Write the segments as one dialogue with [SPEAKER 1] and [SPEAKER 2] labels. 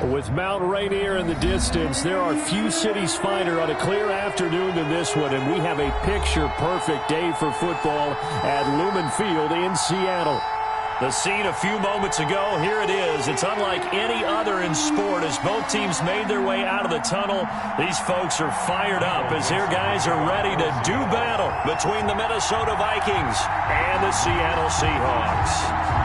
[SPEAKER 1] With Mount Rainier in the distance, there are few cities finer on a clear afternoon than this one, and we have a picture-perfect day for football at Lumen Field in Seattle. The scene a few moments ago, here it is. It's unlike any other in sport as both teams made their way out of the tunnel. These folks are fired up as their guys are ready to do battle between the Minnesota Vikings and the Seattle Seahawks.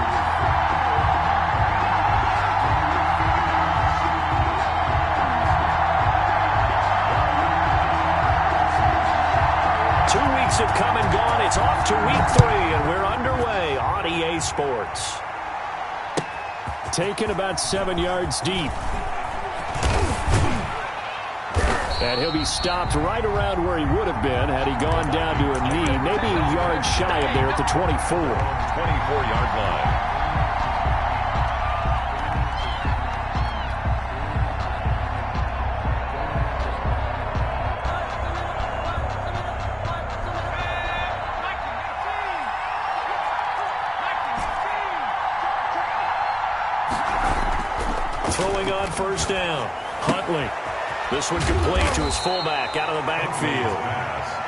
[SPEAKER 1] 2 weeks have come and gone. It's off to week 3, and we're underway on EA Sports. Taken about 7 yards deep. And he'll be stopped right around where he would have been had he gone down to a knee, maybe a yard shy of there at the 24.
[SPEAKER 2] 24-yard line.
[SPEAKER 1] Throwing on first down. Huntley. This one complete to his fullback out of the backfield.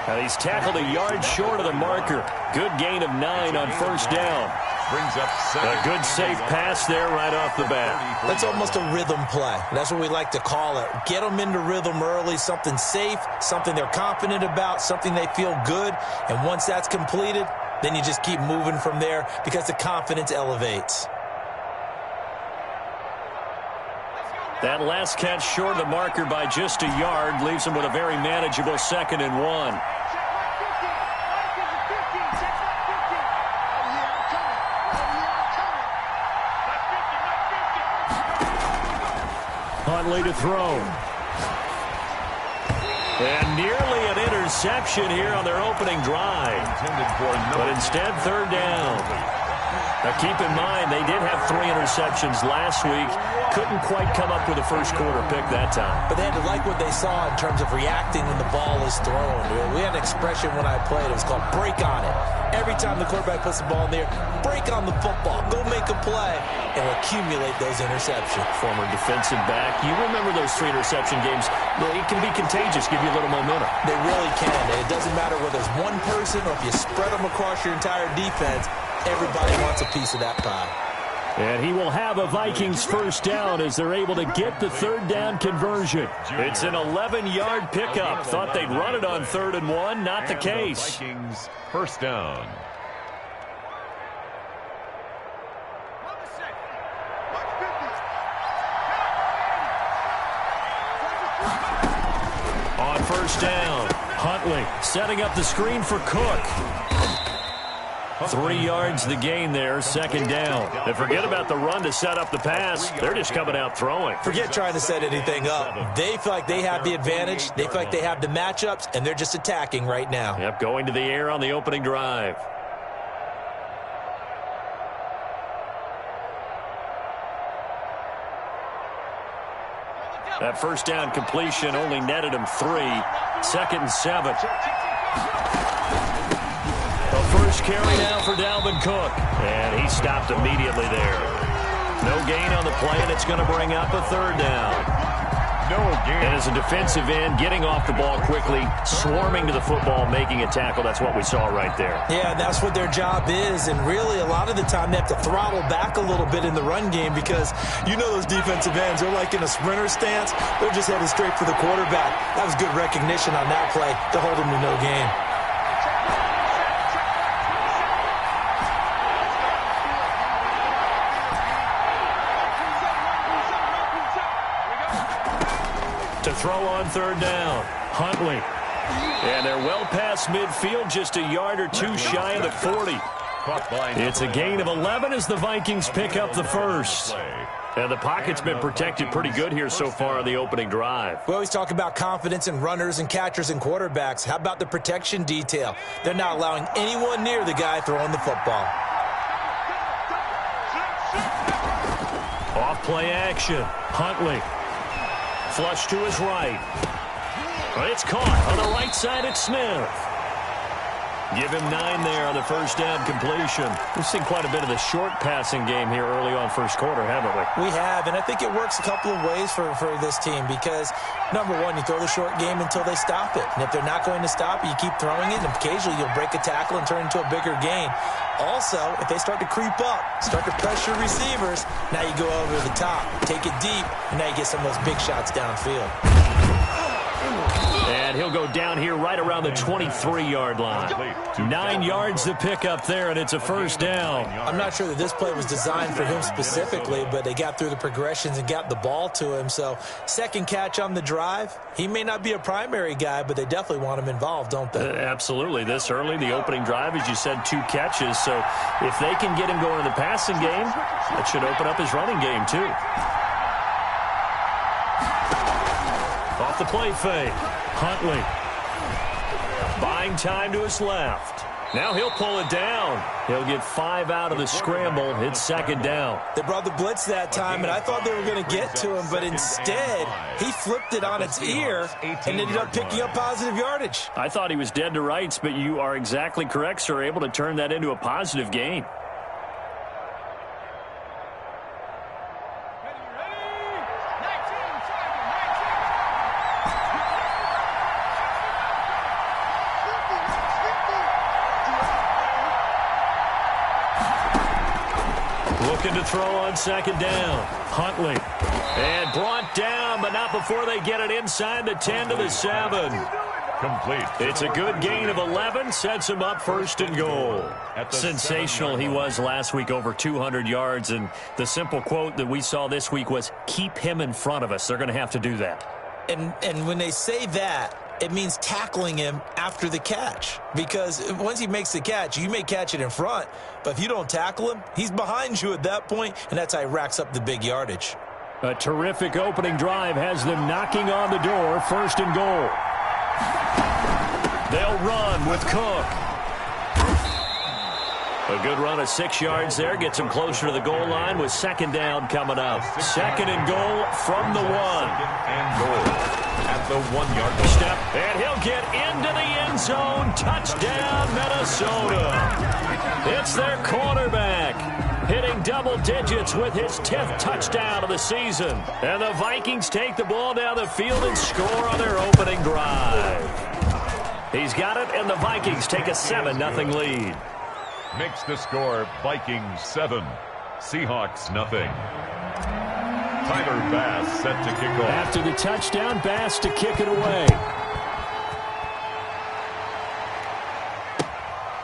[SPEAKER 1] Now he's tackled a yard short of the marker. Good gain of 9 on first down.
[SPEAKER 2] Brings up
[SPEAKER 1] a good safe pass there right off the bat.
[SPEAKER 3] That's almost a rhythm play. That's what we like to call it. Get them into rhythm early, something safe, something they're confident about, something they feel good. And once that's completed, then you just keep moving from there because the confidence elevates.
[SPEAKER 1] That last catch short of the marker by just a yard leaves him with a very manageable 2nd and 1. Huntley to throw. And nearly an interception here on their opening drive. But instead, 3rd down. Now, keep in mind, they did have 3 interceptions last week. Couldn't quite come up with a first-quarter pick that time.
[SPEAKER 3] But they had to like what they saw in terms of reacting when the ball is thrown. We had an expression when I played. It was called break on it. Every time the quarterback puts the ball in the air, break on the football. Go make a play and accumulate those interceptions.
[SPEAKER 1] Former defensive back. You remember those 3 interception games. It can be contagious, give you a little momentum.
[SPEAKER 3] They really can. And it doesn't matter whether it's one person or if you spread them across your entire defense. Everybody wants a piece of that pie.
[SPEAKER 1] And he will have a Vikings first down as they're able to get the 3rd down conversion. It's an 11-yard pickup. Thought they'd run it on 3rd and 1. Not the case.
[SPEAKER 2] Vikings first down.
[SPEAKER 1] On first down, Huntley setting up the screen for Cook. 3 yards the gain there, 2nd down. And forget about the run to set up the pass. They're just coming out throwing.
[SPEAKER 3] Forget trying to set anything up. They feel like they have the advantage. They feel like they have the matchups, and they're just attacking right now.
[SPEAKER 1] Yep, going to the air on the opening drive. That first down completion only netted him 3. 2nd and 7. First carry now for Dalvin Cook. And he stopped immediately there. No gain on the play, and it's going to bring up a 3rd down.
[SPEAKER 2] No gain.
[SPEAKER 1] And as a defensive end, getting off the ball quickly, swarming to the football, making a tackle. That's what we saw right there.
[SPEAKER 3] Yeah, that's what their job is. And really, a lot of the time, they have to throttle back a little bit in the run game because you know those defensive ends, they're like in a sprinter stance. They're just headed straight for the quarterback. That was good recognition on that play to hold him to no gain.
[SPEAKER 1] To throw on 3rd down, Huntley. And they're well past midfield, just a yard or 2 shy of the 40. It's a gain of 11 as the Vikings pick up the first. And the pocket's been protected pretty good here so far on the opening drive.
[SPEAKER 3] We always talk about confidence in runners and catchers and quarterbacks. How about the protection detail? They're not allowing anyone near the guy throwing the football.
[SPEAKER 1] Off play action, Huntley. Flush to his right. But it's caught on the right side at Smith. Give him 9 there on the first down completion. We've seen quite a bit of the short passing game here early on first quarter, haven't we?
[SPEAKER 3] We have, and I think it works a couple of ways for this team because, number one, you throw the short game until they stop it. And if they're not going to stop it, you keep throwing it, and occasionally you'll break a tackle and turn into a bigger gain. Also, if they start to creep up, start to pressure receivers, now you go over the top, take it deep, and now you get some of those big shots downfield.
[SPEAKER 1] And he'll go down here right around the 23-yard line. 9 yards to pick up there, and it's a first down.
[SPEAKER 3] I'm not sure that this play was designed for him specifically, but they got through the progressions and got the ball to him. So second catch on the drive. He may not be a primary guy, but they definitely want him involved, don't they?
[SPEAKER 1] Absolutely. This early, the opening drive, as you said, 2 catches. So if they can get him going in the passing game, that should open up his running game too. Off the play fake. Huntley. Buying time to his left. Now he'll pull it down. He'll get 5 out of the scramble. It's second down.
[SPEAKER 3] They brought the blitz that time, and I thought they were going to get to him, but instead he flipped it on its ear and ended up picking up positive yardage.
[SPEAKER 1] I thought he was dead to rights, but you are exactly correct, sir. Able to turn that into a positive gain. To throw on second down. Huntley. And brought down, but not before they get it inside the 10 to the 7.
[SPEAKER 2] Complete.
[SPEAKER 1] It's a good gain of 11. Sets him up first and goal. Sensational he was last week, over 200 yards. And the simple quote that we saw this week was, keep him in front of us. They're going to have to do that.
[SPEAKER 3] And when they say that, it means tackling him after the catch. Because once he makes the catch, you may catch it in front, but if you don't tackle him, he's behind you at that point, and that's how he racks up the big yardage.
[SPEAKER 1] A terrific opening drive has them knocking on the door, first and goal. They'll run with Cook. A good run of 6 yards there, gets him closer to the goal line with second down coming up. Second and goal from the 1.
[SPEAKER 2] And goal. At the 1-yard line.
[SPEAKER 1] Step, and he'll get into the end zone. Touchdown, Minnesota. It's their quarterback, hitting double digits with his 10th touchdown of the season. And the Vikings take the ball down the field and score on their opening drive. He's got it, and the Vikings take a 7-0 lead.
[SPEAKER 2] Makes the score Vikings 7, Seahawks 0. Tyler Bass set to kick off.
[SPEAKER 1] After the touchdown, Bass to kick it away.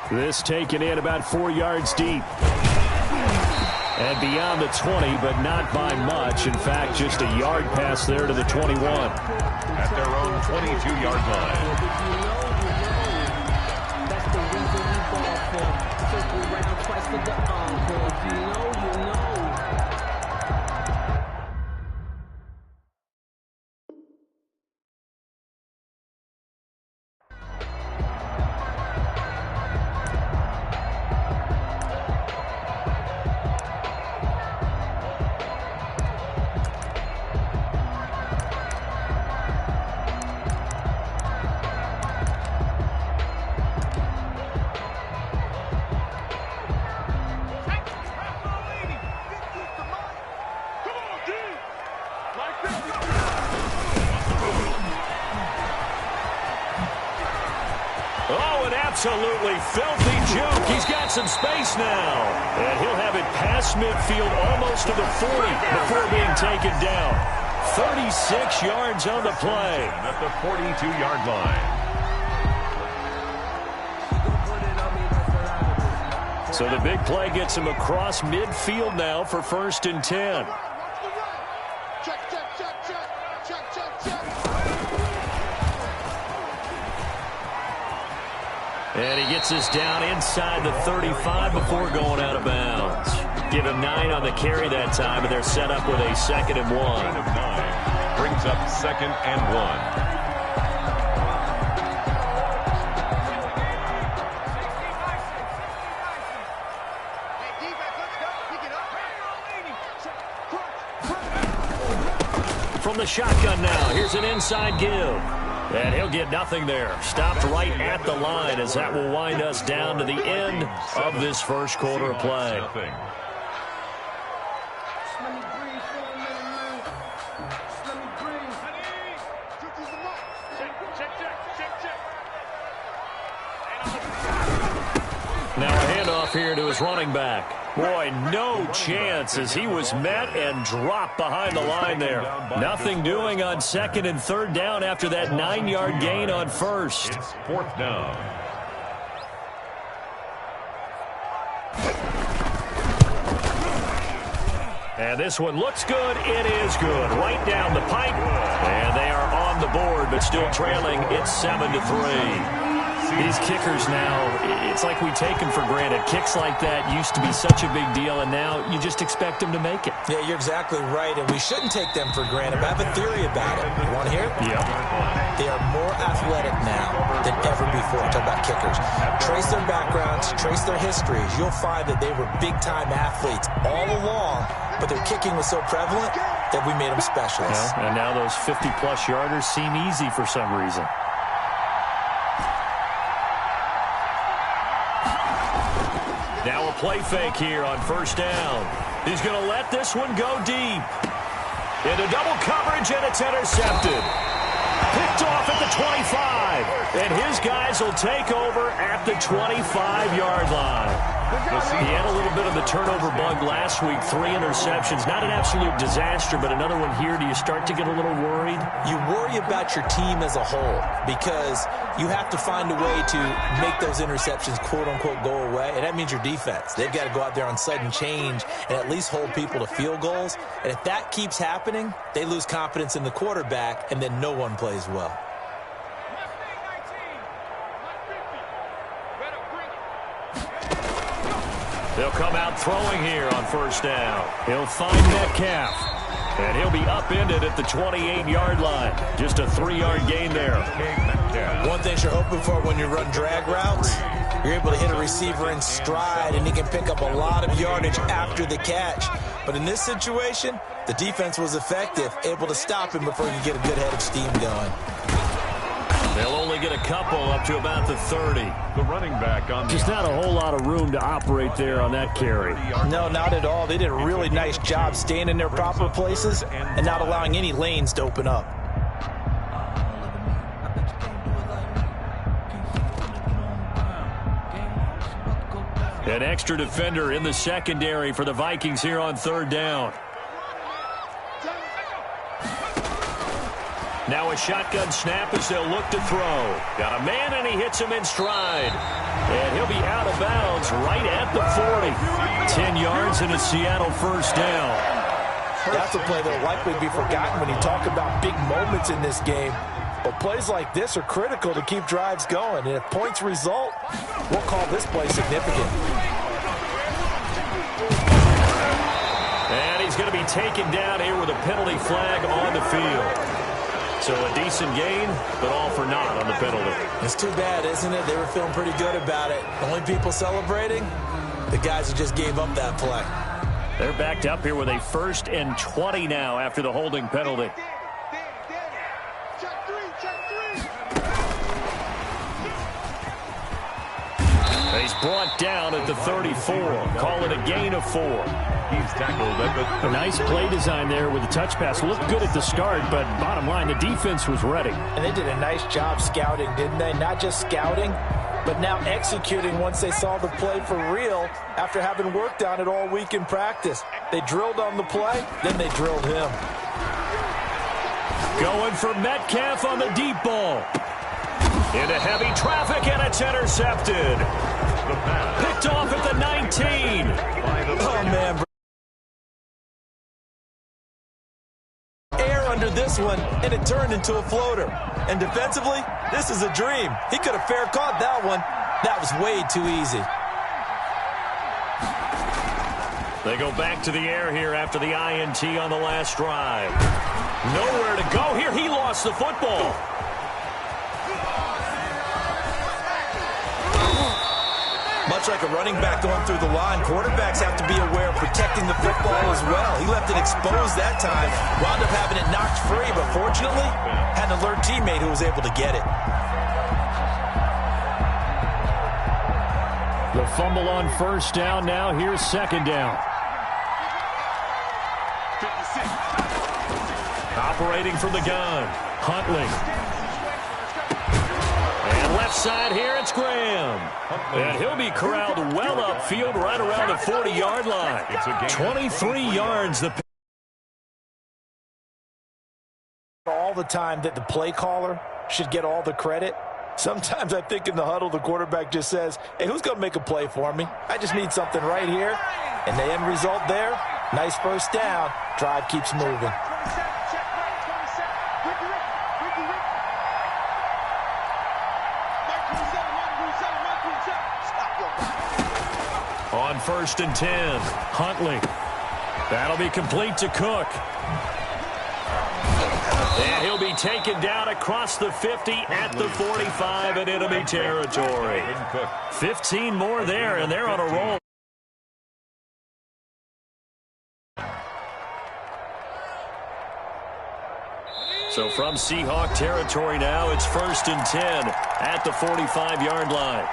[SPEAKER 1] This taken in about 4 yards deep. And beyond the 20, but not by much. In fact, just a yard pass there to the 21.
[SPEAKER 2] At their own 22-yard line.
[SPEAKER 1] Absolutely filthy juke. He's got some space now. And he'll have it past midfield almost to the 40 before being taken down. 36 yards on the play.
[SPEAKER 2] At the 42-yard line.
[SPEAKER 1] So the big play gets him across midfield now for first and 10. And he gets this down inside the 35 before going out of bounds. Give him 9 on the carry that time, and they're set up with a 2nd and 1.
[SPEAKER 2] Brings up 2nd and
[SPEAKER 1] 1. From the shotgun now, here's an inside give. And he'll get nothing there. Stopped right at the line as that will wind us down to the end of this first quarter of play. Now a handoff here to his running back. Boy, no chance as he was met and dropped behind the line there. Nothing doing on second and third down after that 9-yard gain on first.
[SPEAKER 2] It's fourth down.
[SPEAKER 1] And this one looks good. It is good. Right down the pipe. And they are on the board, but still trailing. It's 7-3. These kickers now, it's like we take them for granted. Kicks like that used to be such a big deal, and now you just expect them to make it.
[SPEAKER 3] Yeah, you're exactly right, and we shouldn't take them for granted. But I have a theory about it. You want to hear it?
[SPEAKER 1] Yeah.
[SPEAKER 3] They are more athletic now than ever before. Talk about kickers. Trace their backgrounds, trace their histories. You'll find that they were big-time athletes all along, but their kicking was so prevalent that we made them specialists.
[SPEAKER 1] Yeah, and now those 50-plus yarders seem easy for some reason. Now a play fake here on first down. He's going to let this one go deep. Into double coverage, and it's intercepted. Picked off at the 25. And his guys will take over at the 25-yard line. He had a little bit of the turnover bug last week. 3 interceptions. Not an absolute disaster, but another one here. Do you start to get a little worried?
[SPEAKER 3] You worry about your team as a whole because you have to find a way to make those interceptions, quote-unquote, go away. And that means your defense. They've got to go out there on sudden change and at least hold people to field goals. And if that keeps happening, they lose confidence in the quarterback, and then no one plays well.
[SPEAKER 1] They'll come out throwing here on first down. He'll find Metcalf. And he'll be upended at the 28-yard line. Just a 3-yard gain there.
[SPEAKER 3] One thing you're hoping for when you run drag routes, you're able to hit a receiver in stride, and he can pick up a lot of yardage after the catch. But in this situation, the defense was effective, able to stop him before he could get a good head of steam going.
[SPEAKER 1] They'll only get a couple up to about the 30.
[SPEAKER 2] The running back on
[SPEAKER 1] Just not a whole lot of room to operate there on that carry.
[SPEAKER 3] No, not at all. They did a really nice job staying in their proper places and not allowing any lanes to open up.
[SPEAKER 1] An extra defender in the secondary for the Vikings here on third down. Now a shotgun snap as they'll look to throw. Got a man, and he hits him in stride. And he'll be out of bounds right at the 40. 10 yards and a Seattle first down.
[SPEAKER 3] That's a play that will likely be forgotten when you talk about big moments in this game. But plays like this are critical to keep drives going. And if points result, we'll call this play significant.
[SPEAKER 1] And he's going to be taken down here with a penalty flag on the field. So a decent gain, but all for naught on the penalty.
[SPEAKER 3] It's too bad, isn't it? They were feeling pretty good about it. The only people celebrating, the guys who just gave up that play.
[SPEAKER 1] They're backed up here with a 1st and 20 now after the holding penalty. He's brought down at the 34. Call it a gain of 4.
[SPEAKER 2] He's tackled at the
[SPEAKER 1] A nice play design there with the touch pass. Looked good at the start, but bottom line, the defense was ready.
[SPEAKER 3] And they did a nice job scouting, didn't they? Not just scouting, but now executing once they saw the play for real after having worked on it all week in practice. They drilled on the play, then they drilled him.
[SPEAKER 1] Going for Metcalf on the deep ball. Into heavy traffic, and it's intercepted. Picked off at the 19.
[SPEAKER 3] Oh, man. Air under this one, and it turned into a floater. And defensively, this is a dream. He could have fair caught that one. That was way too easy.
[SPEAKER 1] They go back to the air here after the INT on the last drive. Nowhere to go here. He lost the football.
[SPEAKER 3] Much like a running back going through the line, quarterbacks have to be aware of protecting the football as well. He left it exposed that time, wound up having it knocked free, but fortunately, had an alert teammate who was able to get it.
[SPEAKER 1] The fumble on first down. Now here's second down. Operating from the gun, Huntley. And left side here, it's Graham. And he'll be corralled well upfield right around the 40-yard line. 23 yards.
[SPEAKER 3] All the time that the play caller should get all the credit. Sometimes I think in the huddle, the quarterback just says, hey, who's going to make a play for me? I just need something right here. And the end result there, nice first down. Drive keeps moving.
[SPEAKER 1] On first and 10, Huntley. That'll be complete to Cook. And he'll be taken down across the 50 at the 45 in enemy territory. 15 more there, and they're on a roll. So from Seahawk territory now, it's first and 10 at the 45-yard line.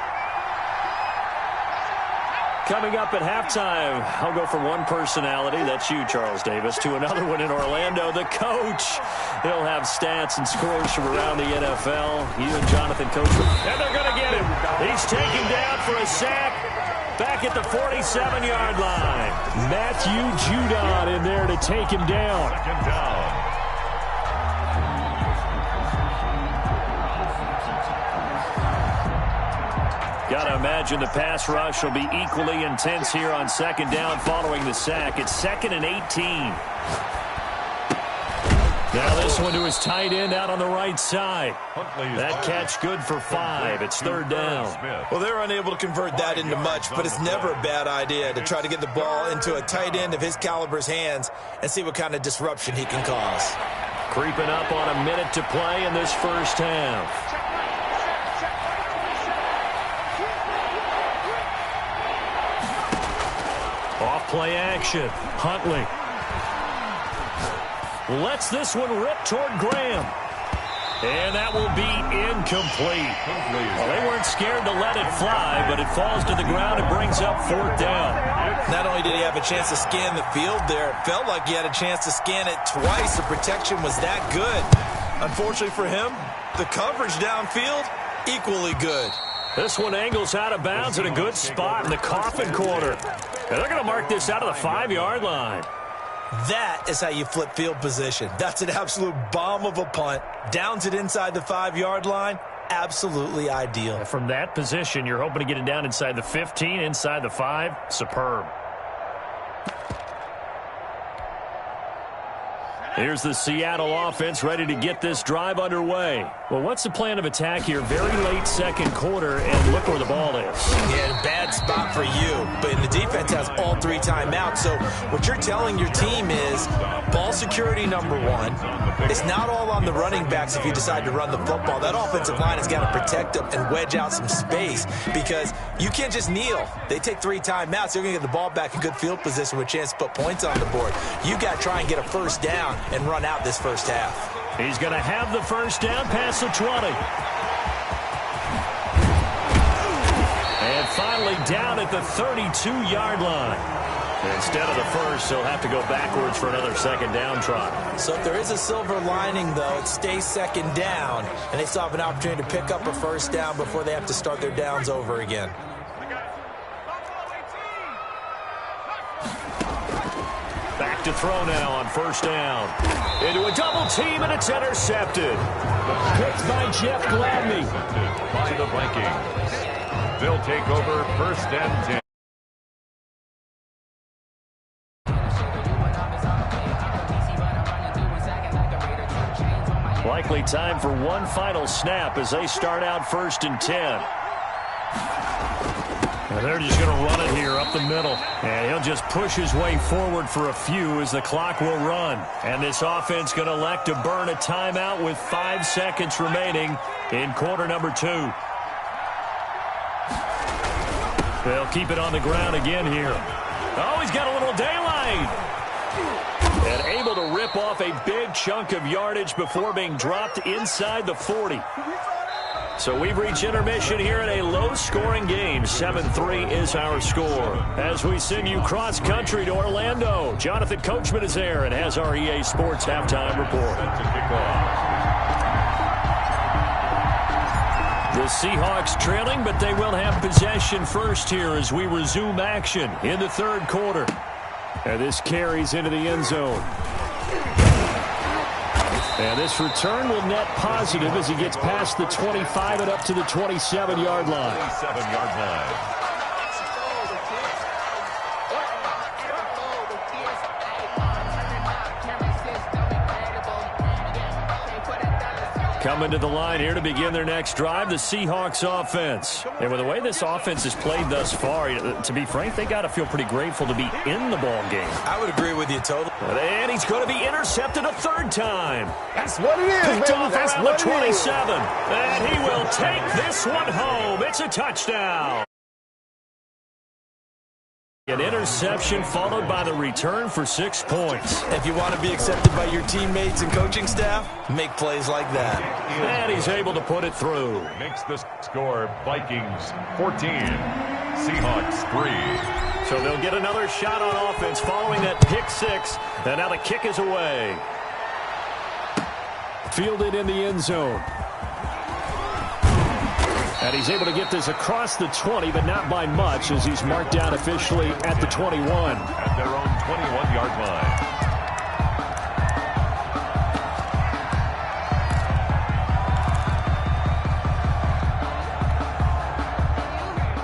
[SPEAKER 1] Coming up at halftime, I'll go from one personality, that's you, Charles Davis, to another one in Orlando, the coach. He'll have stats and scores from around the NFL. You and Jonathan, coach, and they're going to get him. He's taken down for a sack back at the 47-yard line. Matthew Judon in there to take him down.
[SPEAKER 2] Second down.
[SPEAKER 1] Got to imagine the pass rush will be equally intense here on second down following the sack. It's 2nd and 18. Now this one to his tight end out on the right side. That catch good for 5. It's third down.
[SPEAKER 3] Well, they're unable to convert that into much, but it's never a bad idea to try to get the ball into a tight end of his caliber's hands and see what kind of disruption he can cause.
[SPEAKER 1] Creeping up on a minute to play in this first half. Off-play action. Huntley lets this one rip toward Graham. And that will be incomplete. Well, they weren't scared to let it fly, but it falls to the ground and brings up fourth down.
[SPEAKER 3] Not only did he have a chance to scan the field there, it felt like he had a chance to scan it twice. The protection was that good. Unfortunately for him, the coverage downfield, equally good.
[SPEAKER 1] This one angles out of bounds at a good spot in the coffin corner. And they're going to mark this out of the 5-yard line.
[SPEAKER 3] That is how you flip field position. That's an absolute bomb of a punt. Downs it inside the 5-yard line. Absolutely ideal.
[SPEAKER 1] From that position, you're hoping to get it down inside the 15, inside the 5. Superb. Here's the Seattle offense ready to get this drive underway. Well, what's the plan of attack here? Very late second quarter, and look where the ball is.
[SPEAKER 3] Yeah, bad spot for you. But the defense has all 3 timeouts. So what you're telling your team is ball security number 1. It's not all on the running backs if you decide to run the football. That offensive line has got to protect them and wedge out some space because you can't just kneel. They take 3 timeouts. They're going to get the ball back in good field position with a chance to put points on the board. You got to try and get a first down and run out this first half.
[SPEAKER 1] He's going to have the first down past the 20. And finally down at the 32-yard line. Instead of the first, he'll have to go backwards for another second down try.
[SPEAKER 3] So if there is a silver lining, though, it stays second down, and they still have an opportunity to pick up a first down before they have to start their downs over again.
[SPEAKER 1] Back to throw now on first down. Into a double team, and it's intercepted. Picked by Jeff Gladney.
[SPEAKER 2] By the Vikings. They'll take over first and 10.
[SPEAKER 1] Likely time for one final snap as they start out first and 10. And they're just going to run it here up the middle. And he'll just push his way forward for a few as the clock will run. And this offense going to elect to burn a timeout with 5 seconds remaining in quarter number 2. They'll keep it on the ground again here. Oh, he's got a little daylight. And able to rip off a big chunk of yardage before being dropped inside the 40. So we've reached intermission here in a low-scoring game. 7-3 is our score. As we send you cross-country to Orlando, Jonathan Coachman is there and has our EA Sports halftime report. The Seahawks trailing, but they will have possession first here as we resume action in the third quarter. And this carries into the end zone. And this return will net positive as he gets past the 25 and up to the 27-yard line.
[SPEAKER 2] 27-yard line.
[SPEAKER 1] Coming to the line here to begin their next drive, the Seahawks offense. And with the way this offense has played thus far, to be frank, they got to feel pretty grateful to be in the ball game.
[SPEAKER 3] I would agree with you totally.
[SPEAKER 1] And he's going to be intercepted a third time.
[SPEAKER 4] That's what it is,
[SPEAKER 1] Picked
[SPEAKER 4] baby.
[SPEAKER 1] off
[SPEAKER 4] That's
[SPEAKER 1] around
[SPEAKER 4] what
[SPEAKER 1] the 27.
[SPEAKER 4] it is.
[SPEAKER 1] And he will take this one home. It's a touchdown. An interception followed by the return for 6 points.
[SPEAKER 3] If you want to be accepted by your teammates and coaching staff, make plays like that.
[SPEAKER 1] And he's able to put it through.
[SPEAKER 2] Makes the score Vikings 14, Seahawks 3.
[SPEAKER 1] So they'll get another shot on offense following that pick six. And now the kick is away. Fielded in the end zone. And he's able to get this across the 20, but not by much, as he's marked down officially at the 21.
[SPEAKER 2] At their own 21-yard line.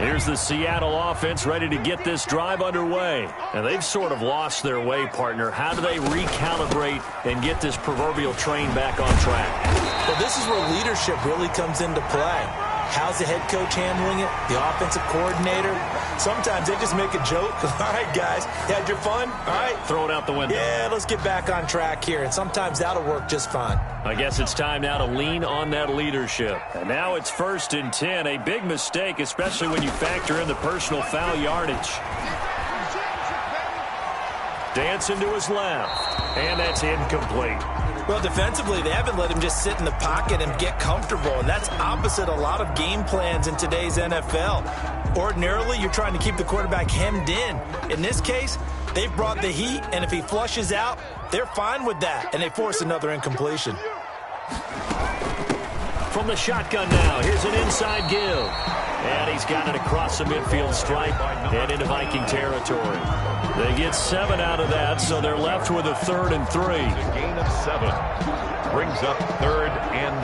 [SPEAKER 1] Here's the Seattle offense ready to get this drive underway. And they've sort of lost their way, partner. How do they recalibrate and get this proverbial train back on track?
[SPEAKER 3] Well, this is where leadership really comes into play. How's the head coach handling it? The offensive coordinator? Sometimes they just make a joke. All right, guys, you had your fun? All right.
[SPEAKER 1] Throw it out the window.
[SPEAKER 3] Yeah, let's get back on track here. And sometimes that'll work just fine.
[SPEAKER 1] I guess it's time now to lean on that leadership. And now it's 1st and 10. A big mistake, especially when you factor in the personal foul yardage. Dancing to his left. And that's incomplete.
[SPEAKER 3] Well, defensively, they haven't let him just sit in the pocket and get comfortable, and that's opposite a lot of game plans in today's NFL. Ordinarily, you're trying to keep the quarterback hemmed in. In this case, they've brought the heat, and if he flushes out, they're fine with that, and they force another incompletion.
[SPEAKER 1] From the shotgun now, here's an inside give. And he's got it across the midfield stripe and into Viking territory. They get 7 out of that, so they're left with a 3rd and 3.
[SPEAKER 2] A gain of 7 brings up 3rd and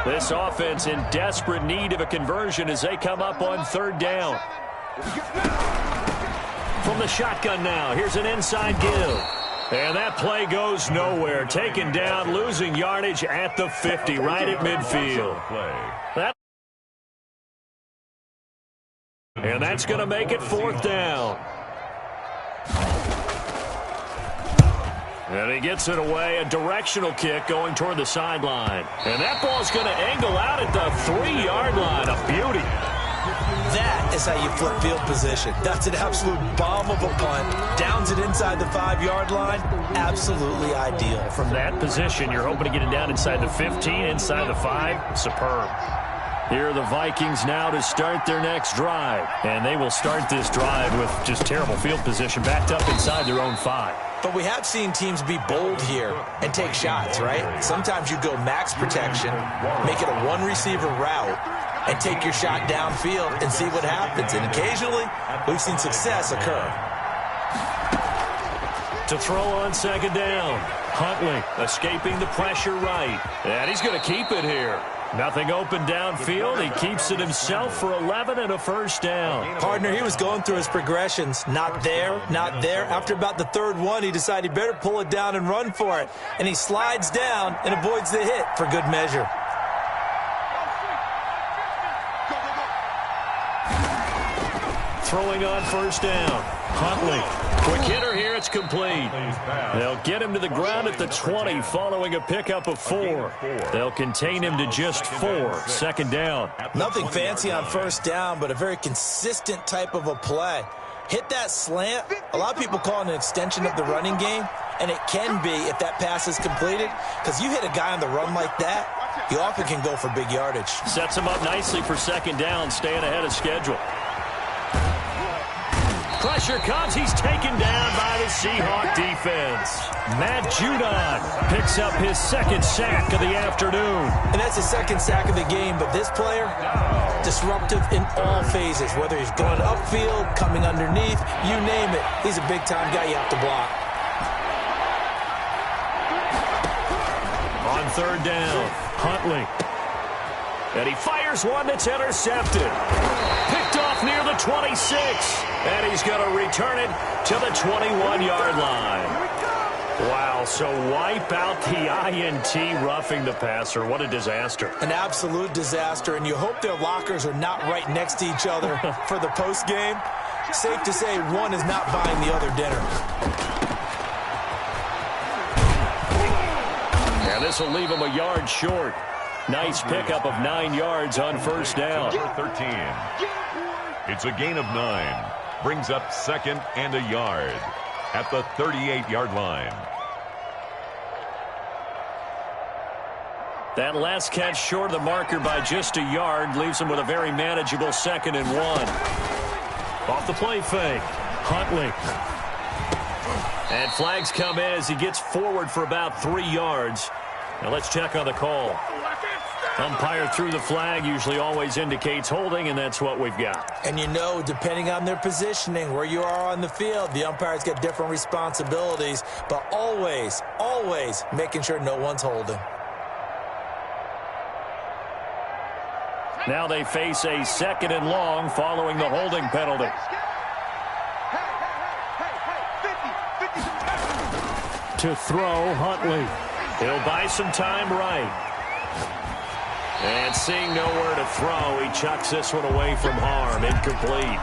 [SPEAKER 2] 3.
[SPEAKER 1] This offense in desperate need of a conversion as they come up on 3rd down. From the shotgun now, here's an inside give. And that play goes nowhere. Taken down, losing yardage at the 50, right at midfield. And that's going to make it 4th down. And he gets it away, a directional kick going toward the sideline. And that ball's going to angle out at the 3-yard line. A beauty.
[SPEAKER 3] That is how you flip field position. That's an absolute bomb of a punt. Downs it inside the 5-yard line. Absolutely ideal.
[SPEAKER 1] From that position, you're hoping to get it down inside the 15, inside the 5. Superb. Here are the Vikings now to start their next drive. And they will start this drive with just terrible field position, backed up inside their own 5.
[SPEAKER 3] But we have seen teams be bold here and take shots, right? Sometimes you go max protection, make it a one-receiver route, and take your shot downfield and see what happens. And occasionally, we've seen success occur.
[SPEAKER 1] To throw on 2nd down. Huntley escaping the pressure right. And he's going to keep it here. Nothing open downfield. He keeps it himself for 11 and a 1st down.
[SPEAKER 3] Partner, he was going through his progressions. Not there, not there. After about the 3rd one, he decided he better pull it down and run for it. And he slides down and avoids the hit for good measure.
[SPEAKER 1] Throwing on 1st down. Huntley. Quick hitter here. It's complete. They'll get him to the ground at the 20 following a pickup of 4. They'll contain him to just 4. Second down.
[SPEAKER 3] Nothing fancy on first down, but a very consistent type of a play. Hit that slant. A lot of people call it an extension of the running game, and it can be if that pass is completed, because you hit a guy on the run like that, he often can go for big yardage.
[SPEAKER 1] Sets him up nicely for second down, staying ahead of schedule. Pressure comes. He's taken down by the Seahawk defense. Matt Judon picks up his second sack of the afternoon.
[SPEAKER 3] And that's his second sack of the game, but this player, disruptive in all phases, whether he's going upfield, coming underneath, you name it. He's a big-time guy you have to block.
[SPEAKER 1] On third down, Huntley. And he fires one that's intercepted. Picked off near the 26. And he's going to return it to the 21-yard line. Wow, so wipe out the INT roughing the passer. What a disaster.
[SPEAKER 3] An absolute disaster, and you hope their lockers are not right next to each other for the postgame. Safe to say one is not buying the other dinner.
[SPEAKER 1] And this will leave him a yard short. Nice pickup of 9 yards on first down.
[SPEAKER 2] 13. It's a gain of 9. Brings up second and a yard at the 38-yard line.
[SPEAKER 1] That last catch short of the marker by just a yard leaves him with a very manageable 2nd and 1. Off the play fake, Huntley. And flags come in as he gets forward for about 3 yards. Now let's check on the call. Umpire threw the flag, usually always indicates holding, and that's what we've got.
[SPEAKER 3] And you know, depending on their positioning, where you are on the field, the umpires get different responsibilities, but always, always making sure no one's holding.
[SPEAKER 1] Now they face a 2nd and long following the holding penalty. To throw, Huntley. He'll buy some time right. And seeing nowhere to throw, he chucks this one away from harm. Incomplete.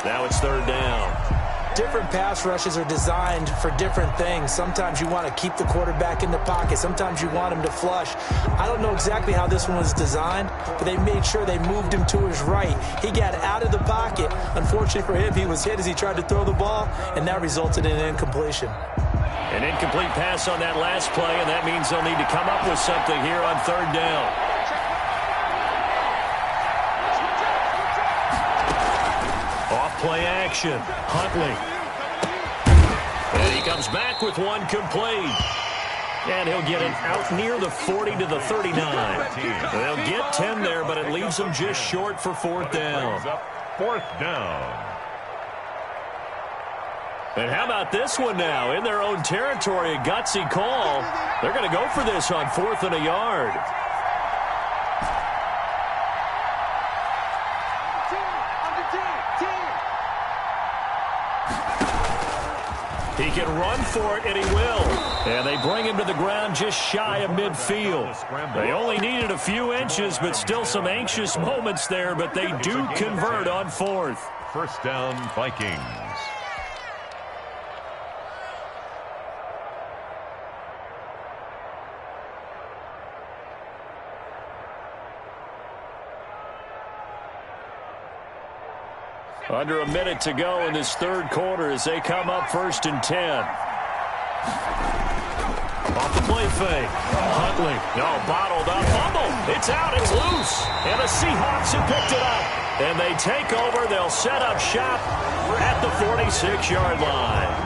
[SPEAKER 1] Now it's third down.
[SPEAKER 3] Different pass rushes are designed for different things. Sometimes you want to keep the quarterback in the pocket. Sometimes you want him to flush. I don't know exactly how this one was designed, but they made sure they moved him to his right. He got out of the pocket. Unfortunately for him, he was hit as he tried to throw the ball, and that resulted in an incompletion.
[SPEAKER 1] An incomplete pass on that last play, and that means they'll need to come up with something here on third down. Play action. Huntley. And he comes back with one complete. And he'll get it out near the 40 to the 39. They'll get 10 there, but it leaves them just short for fourth down.
[SPEAKER 2] Fourth down.
[SPEAKER 1] And how about this one now? In their own territory, a gutsy call. They're going to go for this on 4th and a yard. He can run for it, and he will. And they bring him to the ground just shy of midfield. They only needed a few inches, but still some anxious moments there, but they do convert on 4th.
[SPEAKER 2] First down, Vikings.
[SPEAKER 1] Under a minute to go in this third quarter as they come up 1st and 10. Off the play fake. Huntley. No, bottled up. Fumble. It's out. It's loose. And the Seahawks have picked it up. And they take over. They'll set up shop at the 46-yard line.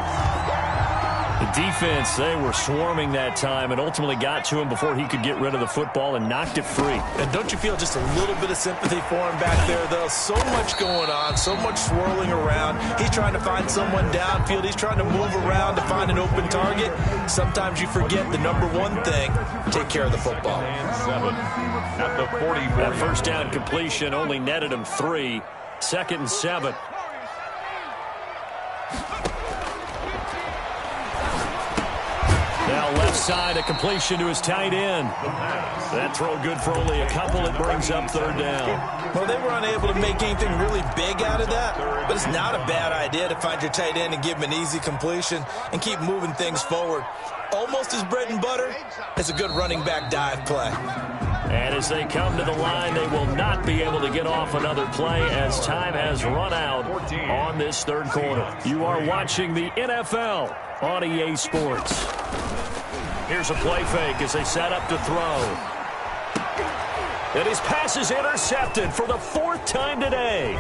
[SPEAKER 1] The defense, they were swarming that time and ultimately got to him before he could get rid of the football and knocked it free.
[SPEAKER 3] And don't you feel just a little bit of sympathy for him back there, though? So much going on, so much swirling around. He's trying to find someone downfield. He's trying to move around to find an open target. Sometimes you forget the number one thing, take care of the football.
[SPEAKER 2] At the 44.
[SPEAKER 1] That first down completion only netted him 3. 2nd and 7. Now Now left side, a completion to his tight end. That throw good for only a couple. It brings up third down.
[SPEAKER 3] Well, they were unable to make anything really big out of that, but it's not a bad idea to find your tight end and give him an easy completion and keep moving things forward. Almost his bread and butter. It's a good running back dive play.
[SPEAKER 1] And as they come to the line, they will not be able to get off another play as time has run out on this third quarter. You are watching the NFL on EA Sports. Here's a play fake as they set up to throw. And his pass is intercepted for the fourth time today.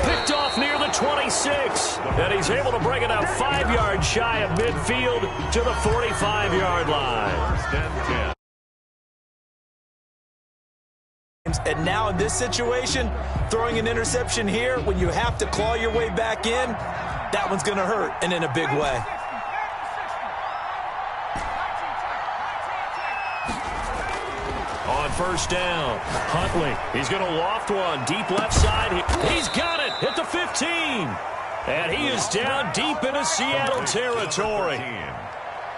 [SPEAKER 1] Picked off near the 26. And he's able to bring it up 5 yards shy of midfield to the 45-yard line.
[SPEAKER 2] First and 10.
[SPEAKER 3] And now in this situation, throwing an interception here when you have to claw your way back in, that one's going to hurt, and in a big way.
[SPEAKER 1] On first down, Huntley. He's going to loft one deep left side. He's got it at the 15. And he is down deep into Seattle territory.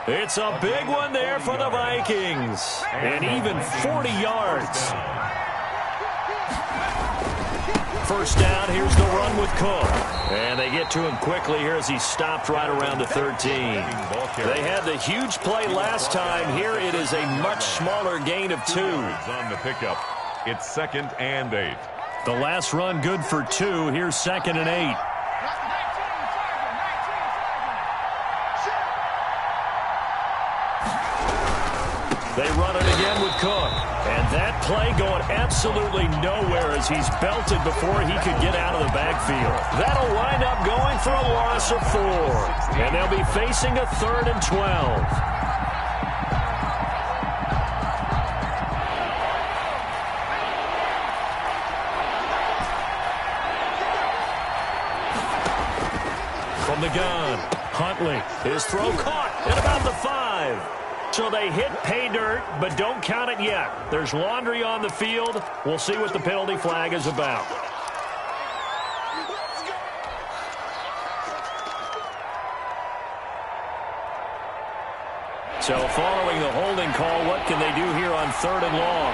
[SPEAKER 1] It's a big one there for the Vikings. And even 40 yards. First down, here's the run with Cook. And they get to him quickly here as he stopped right around the 13. They had the huge play last time. Here it is a much smaller gain of 2.
[SPEAKER 2] On the pickup, it's 2nd and 8.
[SPEAKER 1] The last run good for 2. Here's 2nd and 8. They run it again with Cook. And that play going absolutely nowhere as he's belted before he could get out of the backfield. That'll wind up going for a loss of 4. And they'll be facing a 3rd and 12. From the gun, Huntley. His throw caught at about the 5. So they hit pay dirt, but don't count it yet. There's laundry on the field. We'll see what the penalty flag is about. So following the holding call, what can they do here on 3rd and long?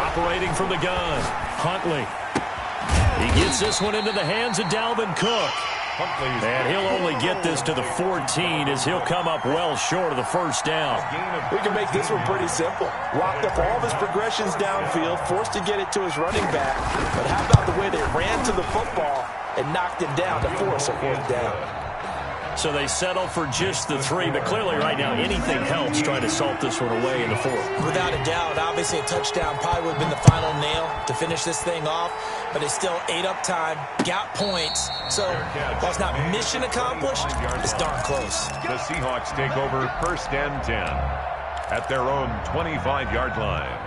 [SPEAKER 1] Operating from the gun, Huntley. He gets this one into the hands of Dalvin Cook. And he'll only get this to the 14 as he'll come up well short of the first down.
[SPEAKER 3] We can make this one pretty simple. Locked up all of his progressions downfield, forced to get it to his running back. But how about the way they ran to the football and knocked him down to force a 4th down?
[SPEAKER 1] So they settle for just the 3, but clearly right now anything helps trying to salt this one away in the 4th.
[SPEAKER 3] Without a doubt, obviously a touchdown probably would have been the final nail to finish this thing off, but it's still 8 up time, got points, so while it's not mission accomplished, it's darn close.
[SPEAKER 2] The Seahawks take over 1st and 10 at their own 25-yard line.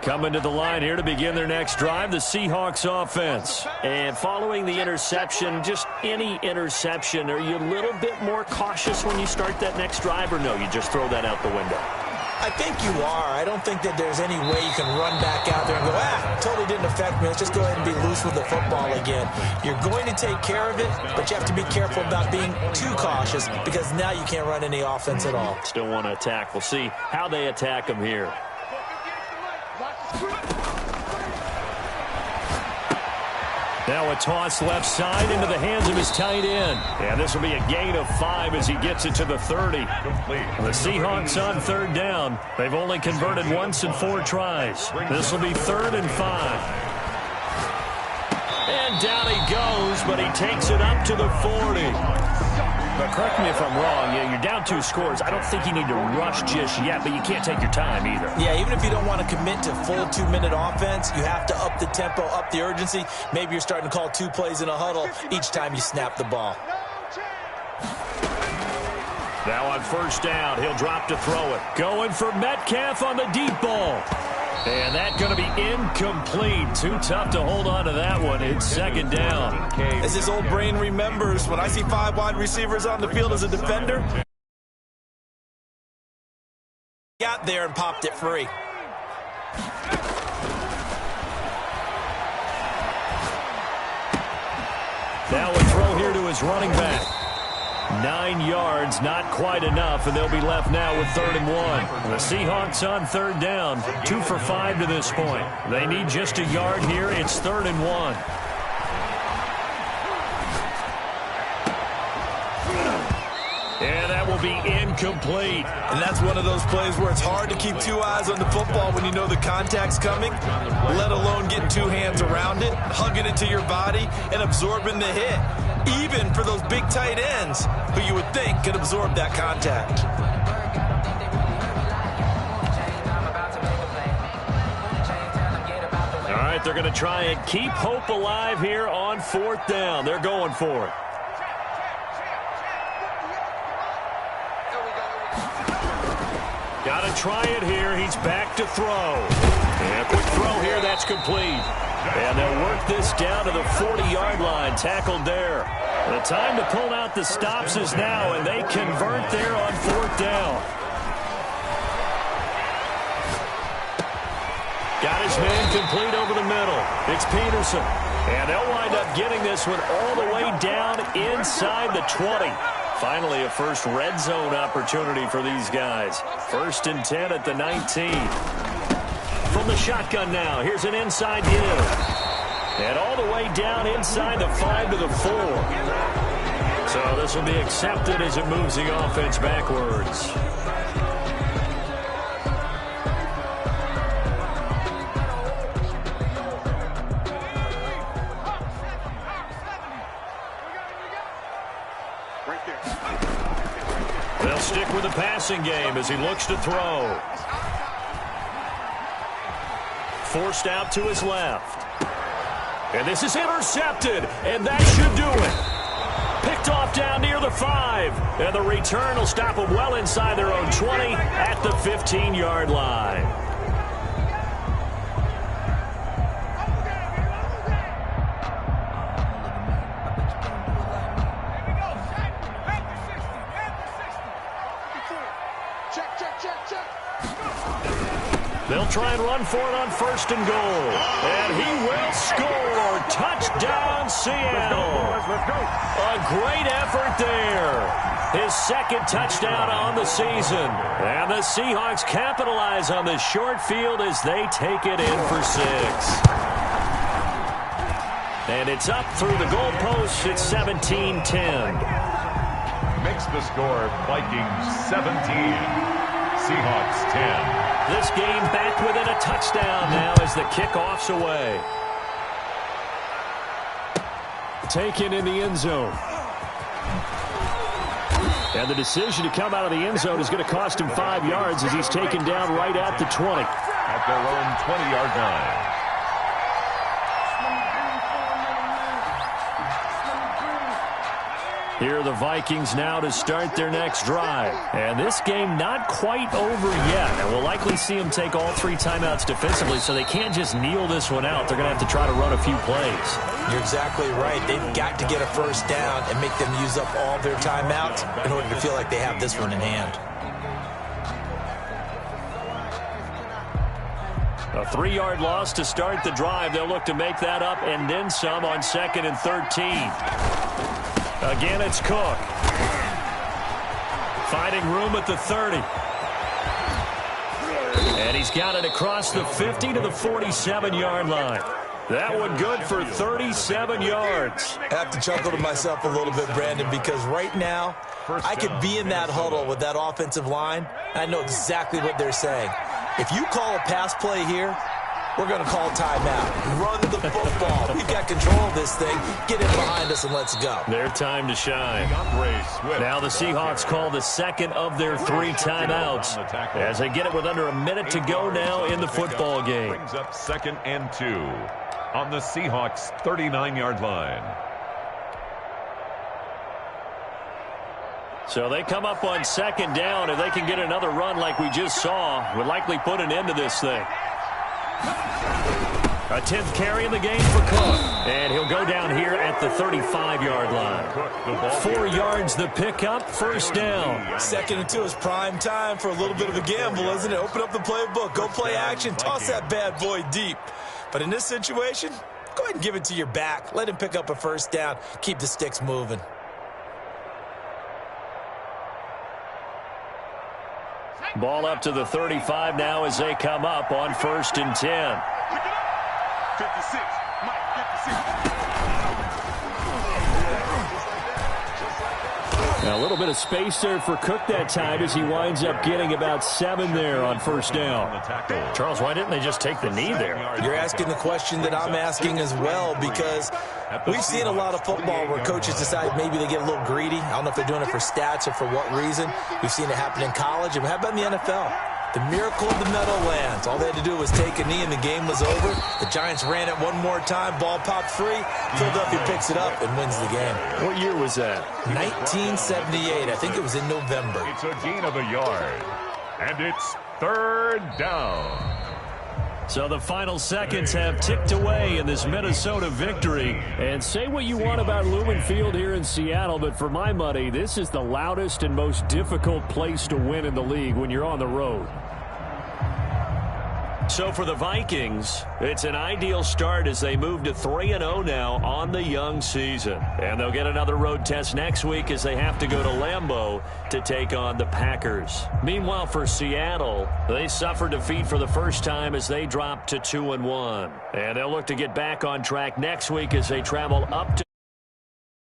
[SPEAKER 1] Coming to the line here to begin their next drive, the Seahawks offense. And following the interception, just any interception, are you a little bit more cautious when you start that next drive, or no, you just throw that out the window?
[SPEAKER 3] I think you are. I don't think that there's any way you can run back out there and go, totally didn't affect me. Let's just go ahead and be loose with the football again. You're going to take care of it, but you have to be careful about being too cautious because now you can't run any offense at all.
[SPEAKER 1] Still want to attack. We'll see how they attack them here. Now a toss left side into the hands of his tight end. And this will be a gain of 5 as he gets it to the 30. The Seahawks on 3rd down. They've only converted once in 4 tries. This will be 3rd and 5. And down he goes, but he takes it up to the 40. But correct me if I'm wrong, you're down 2 scores. I don't think you need to rush just yet, but you can't take your time either.
[SPEAKER 3] Yeah, even if you don't want to commit to full 2-minute offense, you have to up the tempo, up the urgency. Maybe you're starting to call 2 plays in a huddle each time you snap the ball.
[SPEAKER 1] Now on first down, he'll drop to throw it. Going for Metcalf on the deep ball. And that's going to be incomplete. Too tough to hold on to that one. It's 2nd down.
[SPEAKER 3] As his old brain remembers, when I see 5 wide receivers on the field as a defender, got there and popped it free.
[SPEAKER 1] Now a throw here to his running back. 9 yards, not quite enough, and they'll be left now with 3rd and 1. The Seahawks on 3rd down, 2 for 5 to this point. They need just a yard here. It's 3rd and 1. And that will be incomplete.
[SPEAKER 3] And that's one of those plays where it's hard to keep 2 eyes on the football when you know the contact's coming, let alone getting 2 hands around it, hugging it to your body, and absorbing the hit. Even for those big tight ends who you would think could absorb that contact.
[SPEAKER 1] All right, they're going to try and keep hope alive here on 4th down. They're going for it. Got to try it here. He's back to throw. And a quick throw here. That's complete. And they'll work this down to the 40-yard line. Tackled there. The time to pull out the stops is now, and they convert there on 4th down. Got his man complete over the middle. It's Peterson. And they'll wind up getting this one all the way down inside the 20. Finally, a first red zone opportunity for these guys. 1st and 10 at the 19. From the shotgun now, here's an inside give. And all the way down inside the 5 to the 4. So this will be accepted as it moves the offense backwards. They'll stick with the passing game as he looks to throw. Forced out to his left. And this is intercepted, and that should do it. Picked off down near the 5. And the return will stop them well inside their own 20 at the 15-yard line. They'll try and run for it on 1st and goal. And he will score. Touchdown, Seattle. A great effort there. His 2nd touchdown on the season. And the Seahawks capitalize on this short field as they take it in for 6. And it's up through the goalposts. It's 17-10.
[SPEAKER 2] Makes the score Vikings 17. Seahawks 10.
[SPEAKER 1] This game back within a touchdown now as the kickoff's away. Taken in the end zone. And the decision to come out of the end zone is going to cost him 5 yards as he's taken down right at the 20.
[SPEAKER 2] At their own 20-yard line.
[SPEAKER 1] Here are the Vikings now to start their next drive. And this game not quite over yet. And we'll likely see them take all 3 timeouts defensively, so they can't just kneel this one out. They're going to have to try to run a few plays.
[SPEAKER 3] You're exactly right. They've got to get a first down and make them use up all their timeouts in order to feel like they have this one in hand.
[SPEAKER 1] A 3-yard loss to start the drive. They'll look to make that up and then some on 2nd and 13. Again, it's Cook. Finding room at the 30. And he's got it across the 50 to the 47-yard line. That one good for 37 yards.
[SPEAKER 3] I have to chuckle to myself a little bit, Brandon, because right now, I could be in that huddle with that offensive line, and I know exactly what they're saying. If you call a pass play here, we're going to call timeout. Run the football. We've got control of this thing. Get in behind us and let's go.
[SPEAKER 1] Their time to shine. Now the Seahawks call the 2nd of their 3 timeouts as they get it with under a minute to go now in the football game.
[SPEAKER 2] Brings up 2nd and 2 on the Seahawks 39-yard line.
[SPEAKER 1] So they come up on 2nd down. If they can get another run like we just saw, would likely put an end to this thing. A 10th carry in the game for Cook. And he'll go down here at the 35-yard line. 4 yards the pickup, first down.
[SPEAKER 3] 2nd and 2 is prime time for a little bit of a gamble, isn't it? Open up the playbook, go play action, toss that bad boy deep. But in this situation, go ahead and give it to your back. Let him pick up a first down. Keep the sticks moving.
[SPEAKER 1] Ball up to the 35 now as they come up on 1st and 10.
[SPEAKER 4] 56, Mike, 56.
[SPEAKER 1] Now a little bit of space there for Cook that time as he winds up getting about 7 there on 1st down.
[SPEAKER 5] Charles, why didn't they just take the knee there?
[SPEAKER 3] You're asking the question that I'm asking as well, because we've seen a lot of football where coaches decide maybe they get a little greedy. I don't know if they're doing it for stats or for what reason. We've seen it happen in college, and how about in the NFL? The miracle of the Meadowlands. All they had to do was take a knee and the game was over. The Giants ran it one more time. Ball popped free. Philadelphia picks it up and wins the game.
[SPEAKER 1] What year was that?
[SPEAKER 3] 1978. I think it was in November.
[SPEAKER 2] It's a gain of a yard. And it's 3rd down.
[SPEAKER 1] So the final seconds have ticked away in this Minnesota victory. And say what you want about Lumen Field here in Seattle, but for my money, this is the loudest and most difficult place to win in the league when you're on the road. So for the Vikings, it's an ideal start as they move to 3-0 now on the young season. And they'll get another road test next week as they have to go to Lambeau to take on the Packers. Meanwhile, for Seattle, they suffered defeat for the first time as they dropped to 2-1. And they'll look to get back on track next week as they travel up to